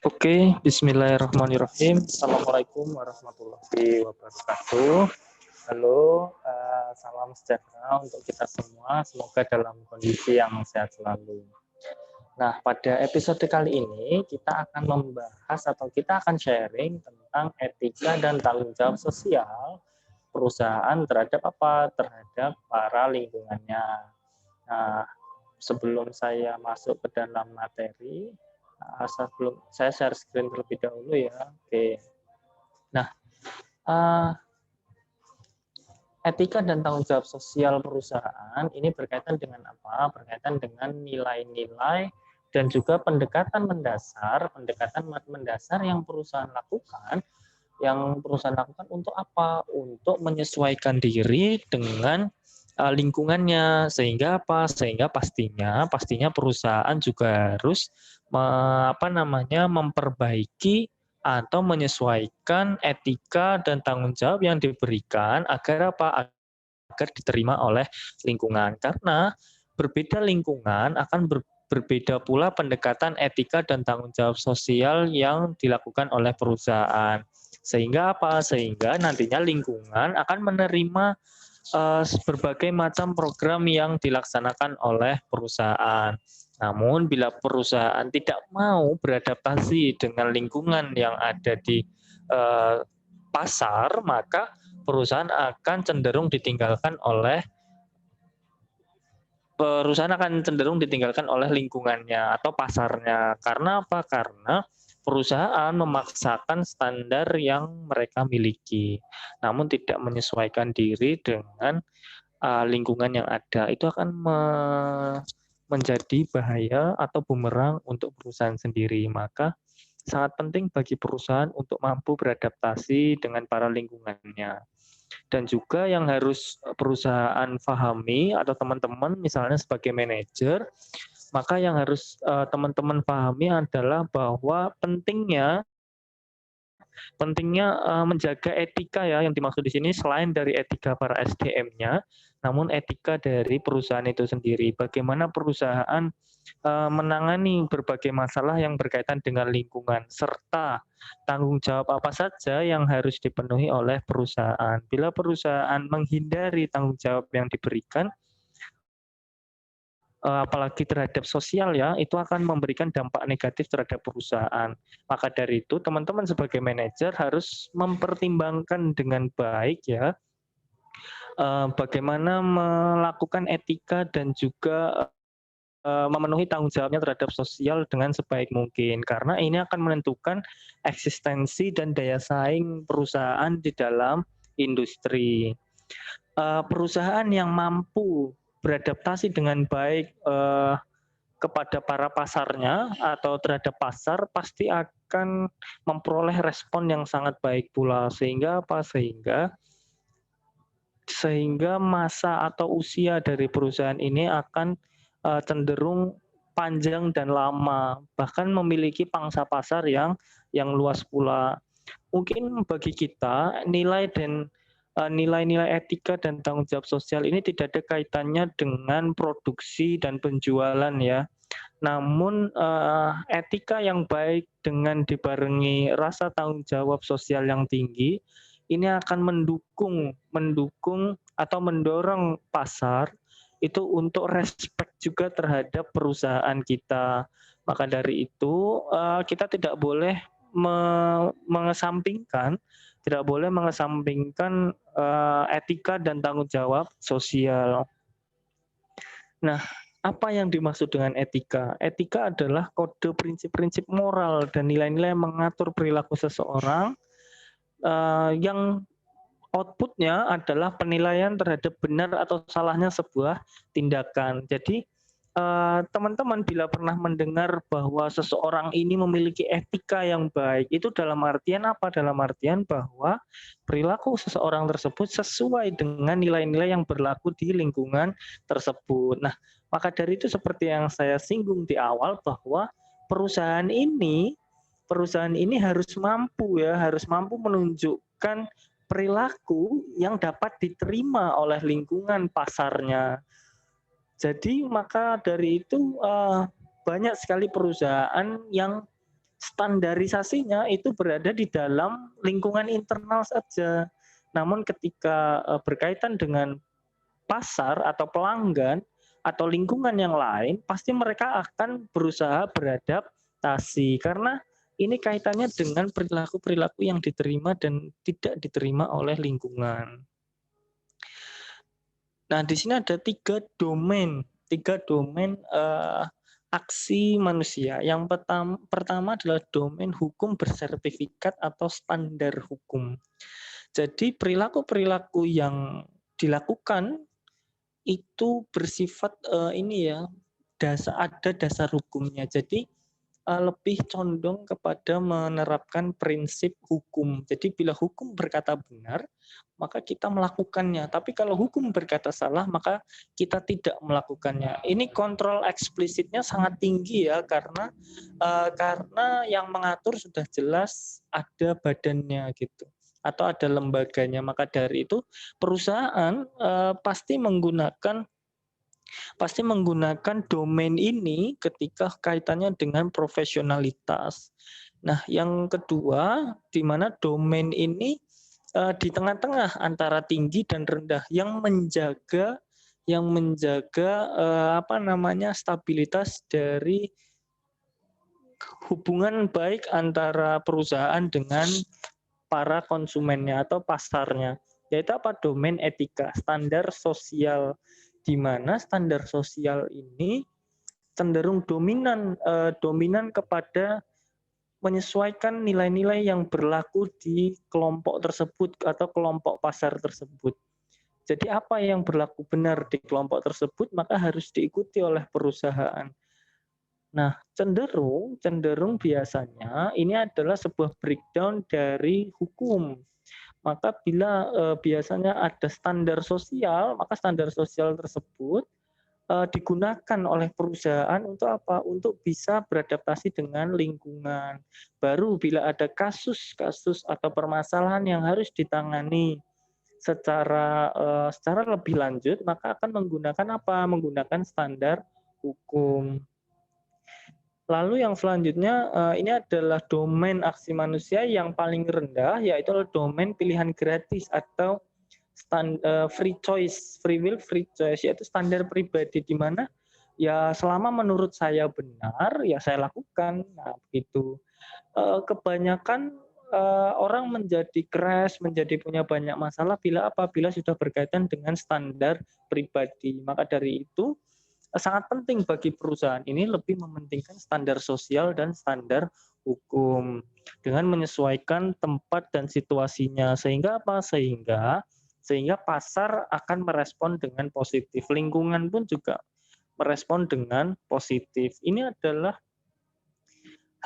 Oke, bismillahirrahmanirrahim. Assalamualaikum warahmatullahi wabarakatuh. Halo, salam sejahtera untuk kita semua. Semoga dalam kondisi yang sehat selalu. Nah, pada episode kali ini kita akan membahas atau kita akan sharing tentang etika dan tanggung jawab sosial perusahaan terhadap apa? Terhadap para lingkungannya. Nah, sebelum saya masuk ke dalam materi, sebelum saya share screen terlebih dahulu ya. Oke. Nah, uh, etika dan tanggung jawab sosial perusahaan ini berkaitan dengan apa? Berkaitan dengan nilai-nilai dan juga pendekatan mendasar yang perusahaan lakukan untuk apa? Untuk menyesuaikan diri dengan lingkungannya, sehingga apa? Sehingga pastinya perusahaan juga harus memperbaiki atau menyesuaikan etika dan tanggung jawab yang diberikan agar apa? Agar diterima oleh lingkungan. Karena berbeda lingkungan akan berbeda pula pendekatan etika dan tanggung jawab sosial yang dilakukan oleh perusahaan. Sehingga apa? Sehingga nantinya lingkungan akan menerima berbagai macam program yang dilaksanakan oleh perusahaan. Namun bila perusahaan tidak mau beradaptasi dengan lingkungan yang ada di pasar, maka perusahaan akan cenderung ditinggalkan oleh lingkungannya atau pasarnya. Karena apa? Karena perusahaan memaksakan standar yang mereka miliki, namun tidak menyesuaikan diri dengan lingkungan yang ada. Itu akan menjadi bahaya atau bumerang untuk perusahaan sendiri. Maka sangat penting bagi perusahaan untuk mampu beradaptasi dengan para lingkungannya. Dan juga yang harus perusahaan pahami atau teman-teman misalnya sebagai manajer, maka yang harus teman-teman pahami adalah bahwa pentingnya menjaga etika ya, yang dimaksud di sini selain dari etika para SDM-nya, namun etika dari perusahaan itu sendiri. Bagaimana perusahaan menangani berbagai masalah yang berkaitan dengan lingkungan, serta tanggung jawab apa saja yang harus dipenuhi oleh perusahaan. Bila perusahaan menghindari tanggung jawab yang diberikan, apalagi terhadap sosial ya, itu akan memberikan dampak negatif terhadap perusahaan. Maka dari itu, teman-teman sebagai manajer harus mempertimbangkan dengan baik ya, bagaimana melakukan etika dan juga memenuhi tanggung jawabnya terhadap sosial dengan sebaik mungkin. Karena ini akan menentukan eksistensi dan daya saing perusahaan di dalam industri. Perusahaan yang mampu beradaptasi dengan baik kepada para pasarnya atau terhadap pasar pasti akan memperoleh respon yang sangat baik pula. Sehingga apa? Sehingga masa atau usia dari perusahaan ini akan cenderung panjang dan lama, bahkan memiliki pangsa pasar yang luas pula. Mungkin bagi kita nilai-nilai etika dan tanggung jawab sosial ini tidak ada kaitannya dengan produksi dan penjualan ya. Namun etika yang baik dengan dibarengi rasa tanggung jawab sosial yang tinggi ini akan mendukung atau mendorong pasar itu untuk respect juga terhadap perusahaan kita. Maka dari itu kita mengesampingkan tidak boleh mengesampingkan etika dan tanggung jawab sosial. Nah, apa yang dimaksud dengan etika? Etika adalah kode prinsip-prinsip moral dan nilai-nilai yang mengatur perilaku seseorang yang outputnya adalah penilaian terhadap benar atau salahnya sebuah tindakan. Jadi teman-teman bila pernah mendengar bahwa seseorang ini memiliki etika yang baik, itu dalam artian apa? Dalam artian bahwa perilaku seseorang tersebut sesuai dengan nilai-nilai yang berlaku di lingkungan tersebut. Nah, maka dari itu seperti yang saya singgung di awal bahwa perusahaan ini harus mampu menunjukkan perilaku yang dapat diterima oleh lingkungan pasarnya. Jadi maka dari itu banyak sekali perusahaan yang standarisasinya itu berada di dalam lingkungan internal saja. Namun ketika berkaitan dengan pasar atau pelanggan atau lingkungan yang lain, pasti mereka akan berusaha beradaptasi karena ini kaitannya dengan perilaku-perilaku yang diterima dan tidak diterima oleh lingkungan. Nah, di sini ada tiga domain aksi manusia. Yang pertama adalah domain hukum bersertifikat atau standar hukum. Jadi perilaku-perilaku yang dilakukan itu bersifat ada dasar hukumnya. Jadi lebih condong kepada menerapkan prinsip hukum. Jadi bila hukum berkata benar, maka kita melakukannya. Tapi kalau hukum berkata salah, maka kita tidak melakukannya. Ini kontrol eksplisitnya sangat tinggi ya, karena yang mengatur sudah jelas ada badannya gitu, atau ada lembaganya. Maka dari itu perusahaan pasti menggunakan domain ini ketika kaitannya dengan profesionalitas. Nah, yang kedua, di mana domain ini di tengah-tengah antara tinggi dan rendah yang menjaga stabilitas dari hubungan baik antara perusahaan dengan para konsumennya atau pasarnya. Yaitu apa? Domain etika, standar sosial, di mana standar sosial ini cenderung dominan kepada menyesuaikan nilai-nilai yang berlaku di kelompok tersebut atau kelompok pasar tersebut. Jadi apa yang berlaku benar di kelompok tersebut maka harus diikuti oleh perusahaan. Nah, cenderung biasanya ini adalah sebuah breakdown dari hukum. Maka bila biasanya ada standar sosial, maka standar sosial tersebut digunakan oleh perusahaan untuk apa? Untuk bisa beradaptasi dengan lingkungan. Baru bila ada kasus-kasus atau permasalahan yang harus ditangani secara lebih lanjut, maka akan menggunakan apa? Menggunakan standar hukum. Lalu yang selanjutnya ini adalah domain aksi manusia yang paling rendah, yaitu domain pilihan gratis atau free will free choice, yaitu standar pribadi di mana ya selama menurut saya benar ya saya lakukan. Nah, begitu. Kebanyakan orang menjadi crash, menjadi punya banyak masalah bila sudah berkaitan dengan standar pribadi. Maka dari itu sangat penting bagi perusahaan ini lebih mementingkan standar sosial dan standar hukum dengan menyesuaikan tempat dan situasinya. Sehingga apa? Sehingga pasar akan merespon dengan positif. Lingkungan pun juga merespon dengan positif. Ini adalah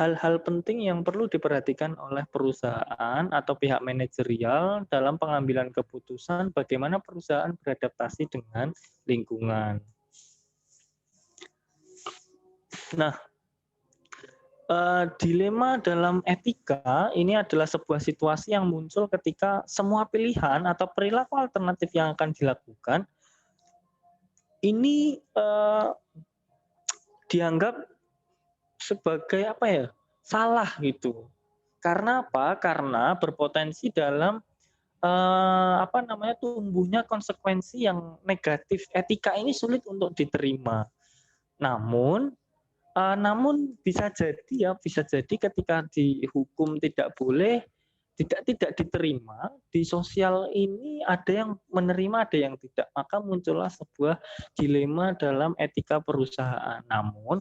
hal-hal penting yang perlu diperhatikan oleh perusahaan atau pihak manajerial dalam pengambilan keputusan bagaimana perusahaan beradaptasi dengan lingkungan. Nah, dilema dalam etika ini adalah sebuah situasi yang muncul ketika semua pilihan atau perilaku alternatif yang akan dilakukan ini dianggap sebagai salah gitu. Karena apa? Karena berpotensi dalam tumbuhnya konsekuensi yang negatif. Etika ini sulit untuk diterima. Namun bisa jadi ketika dihukum tidak boleh, tidak diterima, di sosial ini ada yang menerima, ada yang tidak. Maka muncullah sebuah dilema dalam etika perusahaan. Namun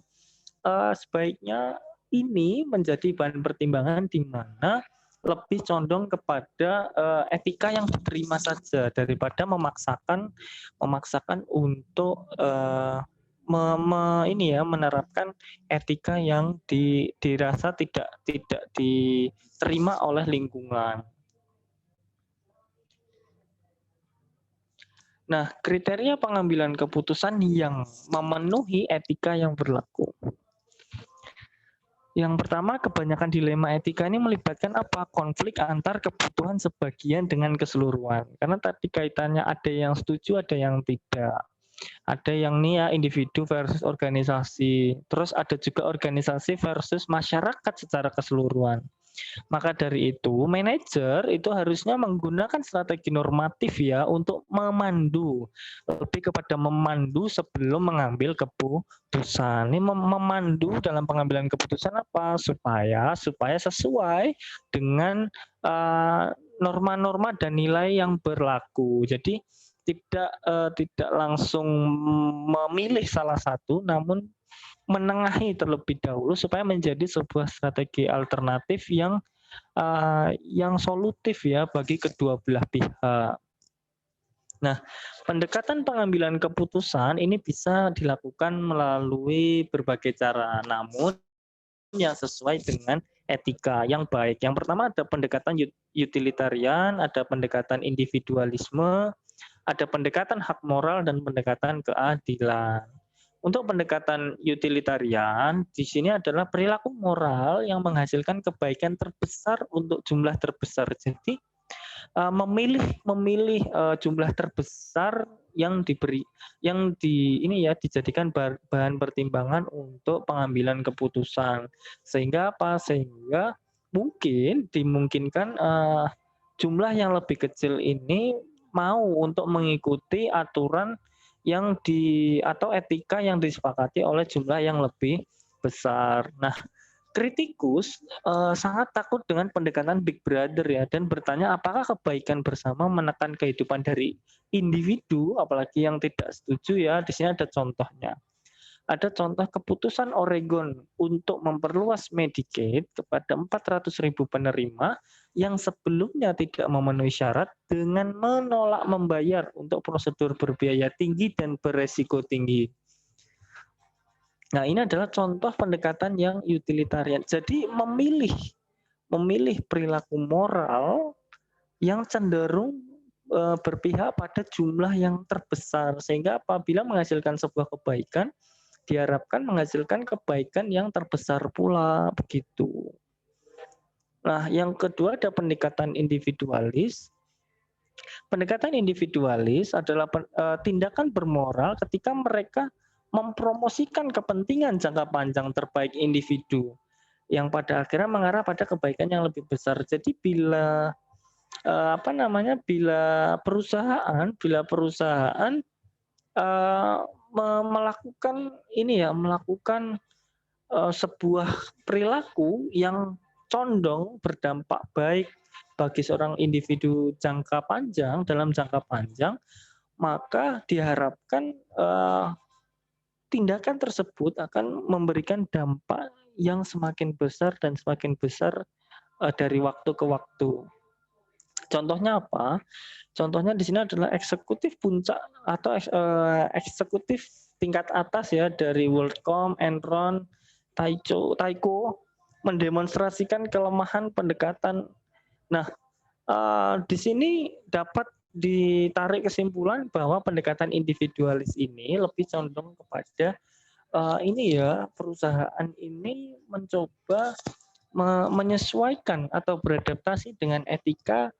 sebaiknya ini menjadi bahan pertimbangan di mana lebih condong kepada etika yang diterima saja daripada memaksakan untuk menerapkan etika yang dirasa tidak diterima oleh lingkungan. Nah, kriteria pengambilan keputusan yang memenuhi etika yang berlaku. Yang pertama, kebanyakan dilema etika ini melibatkan konflik antar kebutuhan sebagian dengan keseluruhan. Karena tadi kaitannya ada yang setuju, ada yang tidak. Ada yang nih ya individu versus organisasi. Terus ada juga organisasi versus masyarakat secara keseluruhan. Maka dari itu, manajer itu harusnya menggunakan strategi normatif ya untuk memandu, lebih kepada memandu sebelum mengambil keputusan. Ini memandu dalam pengambilan keputusan apa? Supaya sesuai dengan eh, norma-norma dan nilai yang berlaku. Jadi tidak langsung memilih salah satu, namun menengahi terlebih dahulu supaya menjadi sebuah strategi alternatif yang solutif ya bagi kedua belah pihak. Nah, pendekatan pengambilan keputusan ini bisa dilakukan melalui berbagai cara, namun yang sesuai dengan etika yang baik. Yang pertama ada pendekatan utilitarian, ada pendekatan individualisme, ada pendekatan hak moral dan pendekatan keadilan. Untuk pendekatan utilitarian, di sini adalah perilaku moral yang menghasilkan kebaikan terbesar untuk jumlah terbesar. Jadi memilih jumlah terbesar yang dijadikan bahan pertimbangan untuk pengambilan keputusan. Sehingga apa? Sehingga dimungkinkan jumlah yang lebih kecil ini mau untuk mengikuti aturan atau etika yang disepakati oleh jumlah yang lebih besar. Nah, kritikus sangat takut dengan pendekatan Big Brother ya dan bertanya apakah kebaikan bersama menekan kehidupan dari individu, apalagi yang tidak setuju ya. Di sini ada contohnya. Ada contoh keputusan Oregon untuk memperluas Medicaid kepada 400.000 penerima yang sebelumnya tidak memenuhi syarat dengan menolak membayar untuk prosedur berbiaya tinggi dan beresiko tinggi. Nah, ini adalah contoh pendekatan yang utilitarian. Jadi memilih perilaku moral yang cenderung berpihak pada jumlah yang terbesar sehingga apabila menghasilkan sebuah kebaikan diharapkan menghasilkan kebaikan yang terbesar pula begitu. Nah, yang kedua ada pendekatan individualis. Pendekatan individualis adalah tindakan bermoral ketika mereka mempromosikan kepentingan jangka panjang terbaik individu yang pada akhirnya mengarah pada kebaikan yang lebih besar. Jadi bila perusahaan melakukan sebuah perilaku yang condong berdampak baik bagi seorang individu dalam jangka panjang, maka diharapkan tindakan tersebut akan memberikan dampak yang semakin besar dan semakin besar dari waktu ke waktu. Contohnya apa? Contohnya di sini adalah eksekutif puncak atau eksekutif tingkat atas ya dari WorldCom, Enron, Taiko mendemonstrasikan kelemahan pendekatan. Nah, di sini dapat ditarik kesimpulan bahwa pendekatan individualis ini lebih condong kepada perusahaan ini mencoba menyesuaikan atau beradaptasi dengan etika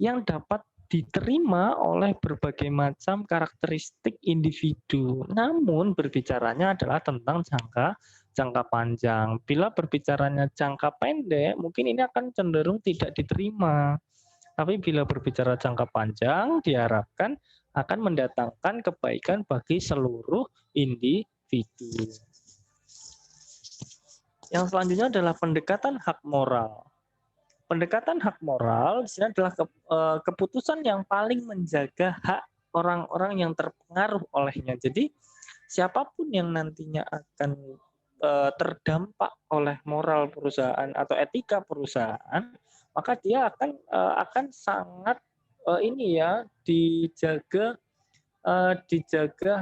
yang dapat diterima oleh berbagai macam karakteristik individu. Namun berbicaranya adalah tentang jangka panjang. Bila berbicaranya jangka pendek, mungkin ini akan cenderung tidak diterima. Tapi bila berbicara jangka panjang, diharapkan akan mendatangkan kebaikan bagi seluruh individu. Yang selanjutnya adalah pendekatan hak moral. Pendekatan hak moral di sini adalah keputusan yang paling menjaga hak orang-orang yang terpengaruh olehnya. Jadi siapapun yang nantinya akan terdampak oleh moral perusahaan atau etika perusahaan, maka dia akan sangat dijaga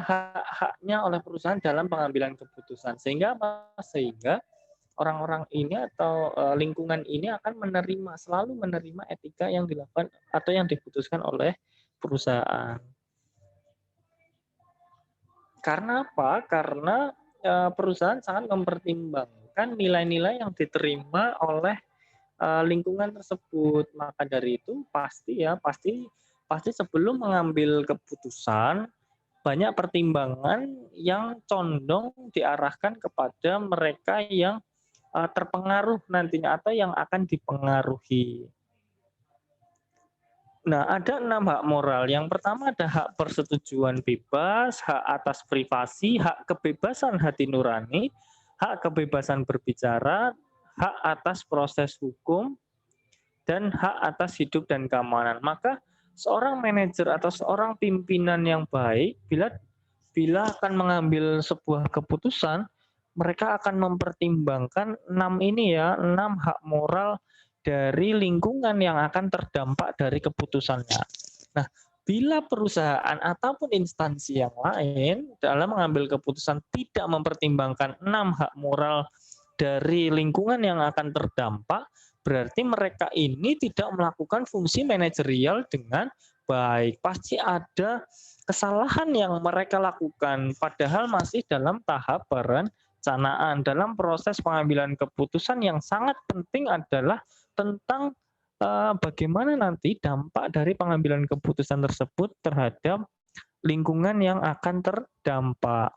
hak-haknya oleh perusahaan dalam pengambilan keputusan. Sehingga orang-orang ini atau lingkungan ini akan selalu menerima etika yang dilakukan atau yang diputuskan oleh perusahaan. Karena apa? Karena perusahaan sangat mempertimbangkan nilai-nilai yang diterima oleh lingkungan tersebut. Maka dari itu pasti sebelum mengambil keputusan banyak pertimbangan yang condong diarahkan kepada mereka yang terpengaruh nantinya atau yang akan dipengaruhi. Nah, ada 6 hak moral. Yang pertama ada hak persetujuan bebas, hak atas privasi, hak kebebasan hati nurani, hak kebebasan berbicara, hak atas proses hukum, dan hak atas hidup dan keamanan. Maka seorang manajer atau seorang pimpinan yang baik bila akan mengambil sebuah keputusan, mereka akan mempertimbangkan 6 hak moral dari lingkungan yang akan terdampak dari keputusannya. Nah, bila perusahaan ataupun instansi yang lain dalam mengambil keputusan tidak mempertimbangkan 6 hak moral dari lingkungan yang akan terdampak, berarti mereka ini tidak melakukan fungsi manajerial dengan baik. Pasti ada kesalahan yang mereka lakukan, padahal masih dalam tahap perencanaan. Dalam proses pengambilan keputusan yang sangat penting adalah tentang bagaimana nanti dampak dari pengambilan keputusan tersebut terhadap lingkungan yang akan terdampak.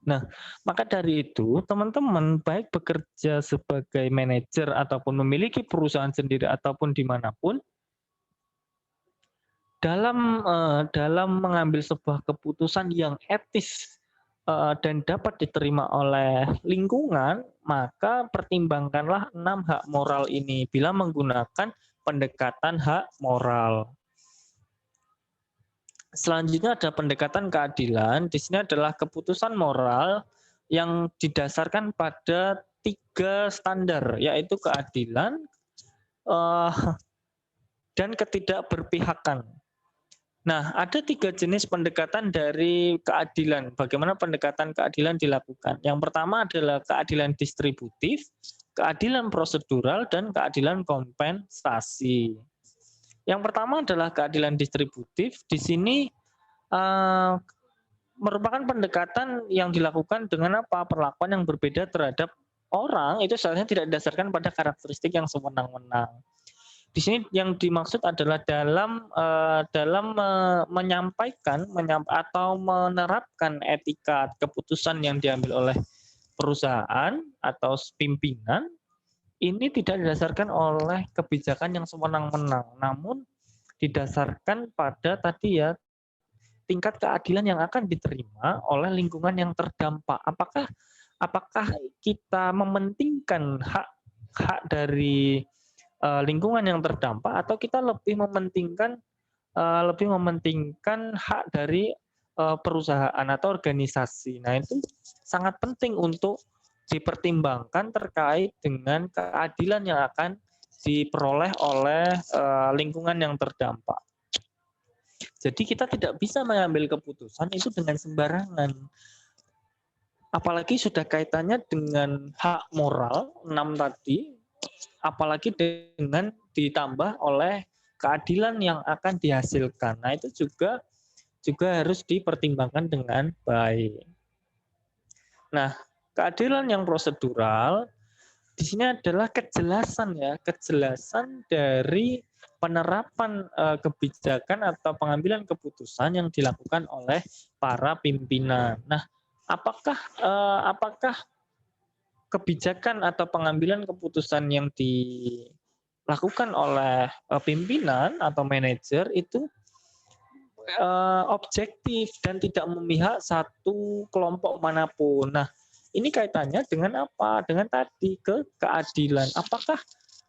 Nah, maka dari itu, teman-teman baik bekerja sebagai manajer ataupun memiliki perusahaan sendiri ataupun dimanapun, dalam mengambil sebuah keputusan yang etis dan dapat diterima oleh lingkungan, maka pertimbangkanlah 6 hak moral ini bila menggunakan pendekatan hak moral. Selanjutnya ada pendekatan keadilan. Di sini adalah keputusan moral yang didasarkan pada 3 standar, yaitu keadilan dan ketidakberpihakan. Nah, ada 3 jenis pendekatan dari keadilan. Bagaimana pendekatan keadilan dilakukan? Yang pertama adalah keadilan distributif, keadilan prosedural, dan keadilan kompensasi. Yang pertama adalah keadilan distributif. Di sini merupakan pendekatan yang dilakukan dengan perlakuan yang berbeda terhadap orang itu seharusnya tidak didasarkan pada karakteristik yang sewenang-wenang. Di sini yang dimaksud adalah dalam menyampaikan atau menerapkan etika keputusan yang diambil oleh perusahaan atau pimpinan ini tidak didasarkan oleh kebijakan yang sewenang-wenang, namun didasarkan pada tadi ya tingkat keadilan yang akan diterima oleh lingkungan yang terdampak. Apakah kita mementingkan hak dari lingkungan yang terdampak atau kita lebih mementingkan hak dari perusahaan atau organisasi. Nah, itu sangat penting untuk dipertimbangkan terkait dengan keadilan yang akan diperoleh oleh lingkungan yang terdampak. Jadi kita tidak bisa mengambil keputusan itu dengan sembarangan. Apalagi sudah kaitannya dengan hak moral 6 tadi, apalagi dengan ditambah oleh keadilan yang akan dihasilkan. Nah, itu juga harus dipertimbangkan dengan baik. Nah, keadilan yang prosedural di sini adalah kejelasan dari penerapan kebijakan atau pengambilan keputusan yang dilakukan oleh para pimpinan. Nah, apakah kebijakan atau pengambilan keputusan yang dilakukan oleh pimpinan atau manajer itu objektif dan tidak memihak satu kelompok manapun. Nah, ini kaitannya dengan apa? Dengan tadi keadilan.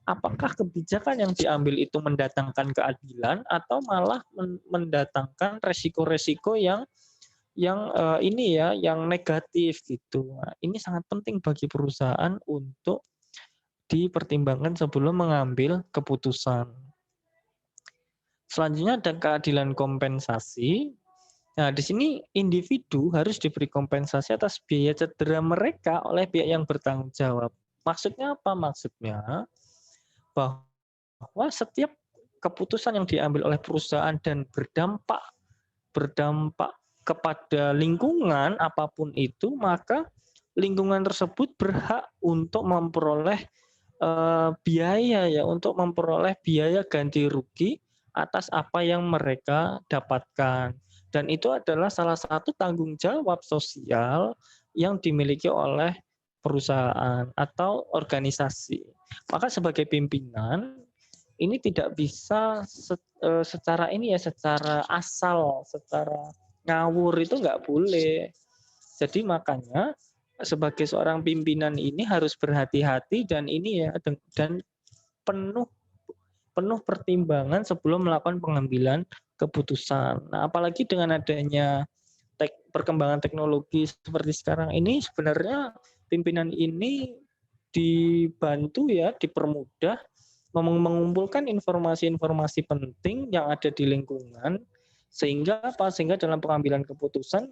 Apakah kebijakan yang diambil itu mendatangkan keadilan atau malah mendatangkan resiko-resiko yang negatif gitu. Nah, ini sangat penting bagi perusahaan untuk dipertimbangkan sebelum mengambil keputusan. Selanjutnya ada keadilan kompensasi. Nah, di sini individu harus diberi kompensasi atas biaya cedera mereka oleh pihak yang bertanggung jawab. Maksudnya apa? Maksudnya bahwa setiap keputusan yang diambil oleh perusahaan dan berdampak kepada lingkungan apapun itu, maka lingkungan tersebut berhak untuk memperoleh biaya ganti rugi atas apa yang mereka dapatkan. Dan itu adalah salah satu tanggung jawab sosial yang dimiliki oleh perusahaan atau organisasi. Maka sebagai pimpinan ini tidak bisa secara ini ya, secara asal, secara ngawur itu nggak boleh. Jadi makanya sebagai seorang pimpinan ini harus berhati-hati dan ini ya dan penuh penuh pertimbangan sebelum melakukan pengambilan keputusan. Nah, apalagi dengan adanya perkembangan teknologi seperti sekarang ini sebenarnya pimpinan ini dibantu ya, dipermudah mengumpulkan informasi-informasi penting yang ada di lingkungan sehingga apa? Sehingga dalam pengambilan keputusan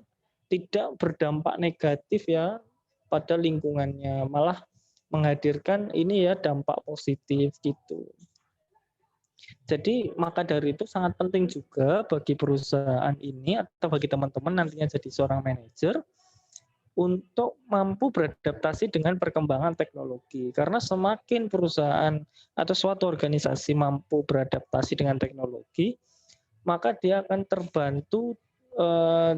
tidak berdampak negatif ya pada lingkungannya, malah menghadirkan ini ya dampak positif gitu. Jadi maka dari itu sangat penting juga bagi perusahaan ini atau bagi teman-teman nantinya jadi seorang manajer untuk mampu beradaptasi dengan perkembangan teknologi. Karena semakin perusahaan atau suatu organisasi mampu beradaptasi dengan teknologi, maka dia akan terbantu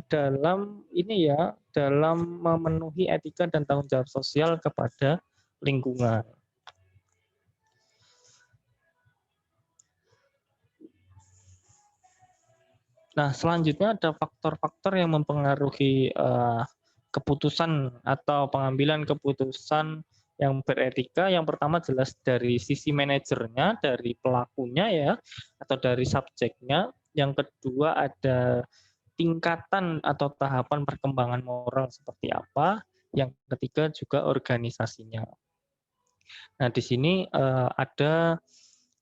dalam ini ya, dalam memenuhi etika dan tanggung jawab sosial kepada lingkungan. Nah, selanjutnya ada faktor-faktor yang mempengaruhi keputusan atau pengambilan keputusan yang beretika. Yang pertama jelas dari sisi manajernya, dari pelakunya ya, atau dari subjeknya. Yang kedua ada tingkatan atau tahapan perkembangan moral seperti apa. Yang ketiga juga organisasinya. Nah, di sini ada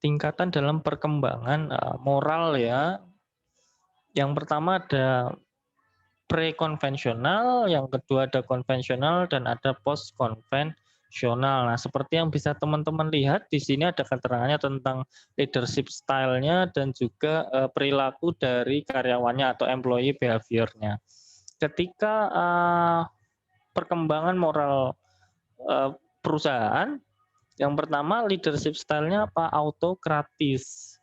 tingkatan dalam perkembangan moral ya. Yang pertama ada pre-konvensional, yang kedua ada konvensional, dan ada post-konvensional. Nah, seperti yang bisa teman-teman lihat, di sini ada keterangannya tentang leadership style-nya dan juga perilaku dari karyawannya atau employee behavior-nya. Ketika perkembangan moral perusahaan, yang pertama leadership style-nya apa? Autokratis.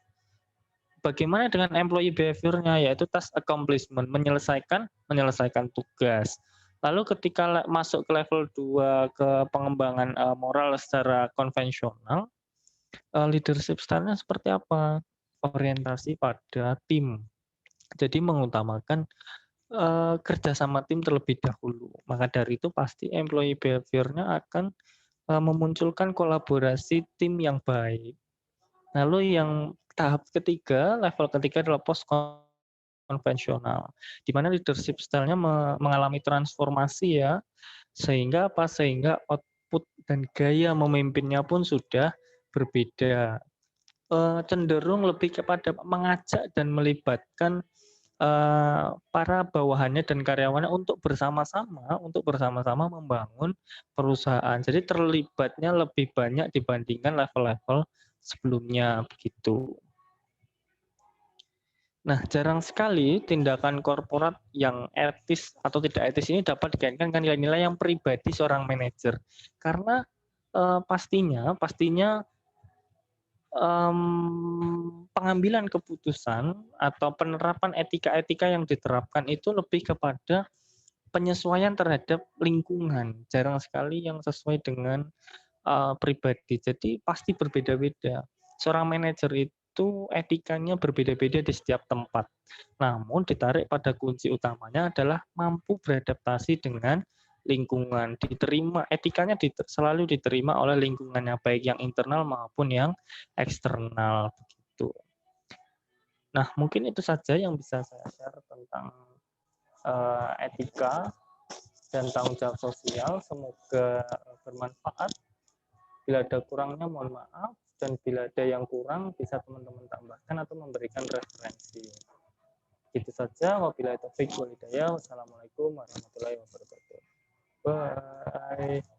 Bagaimana dengan employee behavior-nya, yaitu task accomplishment, menyelesaikan tugas. Lalu ketika masuk ke level 2 ke pengembangan moral secara konvensional, leadership style-nya seperti apa? Orientasi pada tim. Jadi mengutamakan kerja sama tim terlebih dahulu. Maka dari itu pasti employee behavior-nya akan memunculkan kolaborasi tim yang baik. Lalu yang tahap ketiga, level ketiga adalah post konvensional, di mana leadership style-nya mengalami transformasi ya, sehingga apa? Sehingga output dan gaya memimpinnya pun sudah berbeda. Cenderung lebih kepada mengajak dan melibatkan para bawahannya dan karyawannya untuk bersama-sama membangun perusahaan. Jadi terlibatnya lebih banyak dibandingkan level-level sebelumnya begitu. Nah, jarang sekali tindakan korporat yang etis atau tidak etis ini dapat dikaitkan dengan nilai-nilai yang pribadi seorang manajer. Karena pastinya pengambilan keputusan atau penerapan etika-etika yang diterapkan itu lebih kepada penyesuaian terhadap lingkungan. Jarang sekali yang sesuai dengan pribadi. Jadi pasti berbeda-beda. Seorang manajer itu etikanya berbeda-beda di setiap tempat. Namun ditarik pada kunci utamanya adalah mampu beradaptasi dengan lingkungan. Etikanya selalu diterima oleh lingkungannya, baik yang internal maupun yang eksternal begitu. Nah, mungkin itu saja yang bisa saya share tentang etika dan tanggung jawab sosial. Semoga bermanfaat. Bila ada kurangnya mohon maaf, dan bila ada yang kurang bisa teman-teman tambahkan atau memberikan referensi. Itu saja. Wabillahi taufiq wal hidayah. Wassalamualaikum warahmatullahi wabarakatuh. Bye.